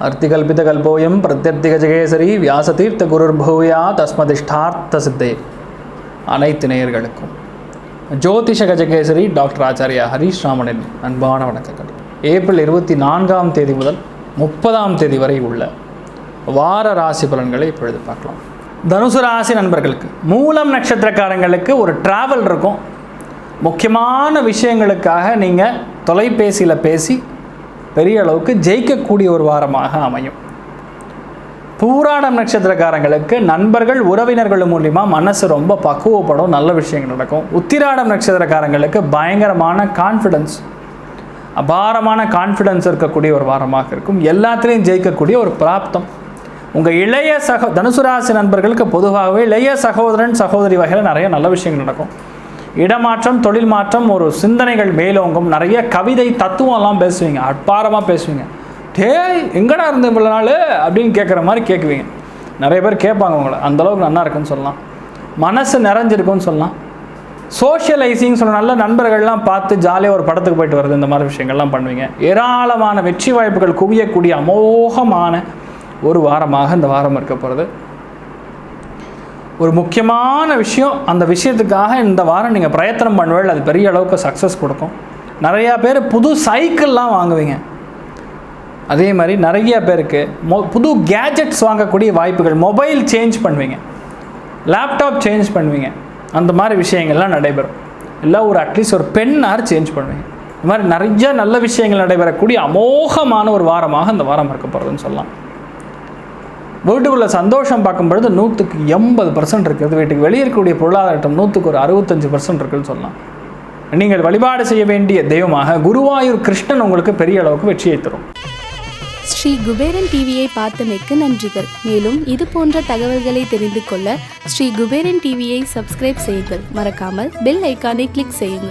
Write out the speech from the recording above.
अर्तिकल्पितकल्पोऽयं प्रत्यर्तिगजகேசரி வியாசதீர்த்த குருர்பூயா தஸ்மதிஷ்டார்த்த சித்தே. அனைத்து நேயர்களுக்கும் ஜோதிஷ கஜகேசரி டாக்டர் ஆச்சாரியா ஹரீஷ் ராமனின் அன்பான வணக்கங்கள். ஏப்ரல் 24ஆம் தேதி முதல் 30ஆம் தேதி வரை உள்ள வார ராசி பலன்களை இப்பொழுது பார்க்கலாம். தனுசு ராசி நண்பர்களுக்கு, மூலம் நட்சத்திரக்காரங்களுக்கு ஒரு டிராவல் இருக்கும். முக்கியமான விஷயங்களுக்காக நீங்கள் தொலைபேசியில் பேசி பெரிய அளவுக்கு ஜெயிக்கக்கூடிய ஒரு வாரமாக அமையும். பூராடம் நட்சத்திரக்காரங்களுக்கு நண்பர்கள் உறவினர்கள் மூலிமா மனசு ரொம்ப பக்குவப்படும், நல்ல விஷயங்கள் நடக்கும். உத்திராடம் நட்சத்திரக்காரங்களுக்கு பயங்கரமான கான்ஃபிடென்ஸ், அபாரமான கான்ஃபிடென்ஸ் இருக்கக்கூடிய ஒரு வாரமாக இருக்கும். எல்லாத்துலேயும் ஜெயிக்கக்கூடிய ஒரு பிராப்தம். உங்கள் இளைய தனுசு ராசி நண்பர்களுக்கு பொதுவாகவே இளைய சகோதரன் சகோதரி வகையில் நிறைய நல்ல விஷயங்கள் நடக்கும். இடமாற்றம், தொழில் மாற்றம், ஒரு சிந்தனைகள் மேலோங்கும். நிறைய கவிதை தத்துவம்லாம் பேசுவீங்க, அட்பாரமாக பேசுவீங்க. எங்கடா இருந்த இவ்வளோ நாள் அப்படின்னு கேட்குற மாதிரி கேட்குவீங்க. நிறைய பேர் கேட்பாங்க உங்களை, அந்தளவுக்கு நல்லா இருக்குன்னு சொல்லலாம். மனசு நிறைஞ்சிருக்குன்னு சொல்லலாம். சோஷியலைசிங் சொல்ல நல்ல நண்பர்கள்லாம் பார்த்து ஜாலியாக ஒரு படத்துக்கு போயிட்டு வருது, இந்த மாதிரி விஷயங்கள்லாம் பண்ணுவீங்க. ஏராளமான வெற்றி வாய்ப்புகள் குவியக்கூடிய அமோகமான ஒரு வாரமாக இந்த வாரம் இருக்க போகிறது. ஒரு முக்கியமான விஷயம், அந்த விஷயத்துக்காக இந்த வாரம் நீங்கள் பிரயத்தனம் பண்ணுவீங்க, அது பெரிய அளவுக்கு சக்ஸஸ் கொடுக்கும். நிறையா பேர் புது சைக்கிள்லாம் வாங்குவீங்க. அதே மாதிரி நிறைய பேருக்கு புது கேஜெட்ஸ் வாங்கக்கூடிய வாய்ப்புகள், மொபைல் சேஞ்ச் பண்ணுவீங்க, லேப்டாப் சேஞ்ச் பண்ணுவீங்க, அந்த மாதிரி விஷயங்கள்லாம் நடைபெறும். இல்லை ஒரு அட்லீஸ்ட் ஒரு பென்னார் சேஞ்ச் பண்ணுவீங்க. இந்த மாதிரி நிறைய நல்ல விஷயங்கள் நடைபெறக்கூடிய அமோகமான ஒரு வாரமாக இந்த வாரம் இருக்க போகிறதுன்னு சொல்லலாம். வீட்டுக்குள்ள சந்தோஷம் பார்க்கும்பொழுது 100க்கு 80% இருக்குது. வீட்டுக்கு வெளியே இருக்கக்கூடிய பொருளாதாரம் 100க்கு ஒரு 65% இருக்குதுன்னு சொல்லலாம். நீங்கள் வழிபாடு செய்ய வேண்டிய தெய்வமாக குருவாயூர் கிருஷ்ணன் உங்களுக்கு பெரிய அளவுக்கு வெற்றியை தரும். ஸ்ரீ குபேரன் டிவியை பார்த்தமைக்கு நன்றிகள். மேலும் இது போன்ற தகவல்களை தெரிந்து கொள்ள ஸ்ரீ குபேரன் டிவியை சப்ஸ்கிரைப் செய்யுங்கள். மறக்காமல் பெல் ஐக்கானை கிளிக் செய்யுங்கள்.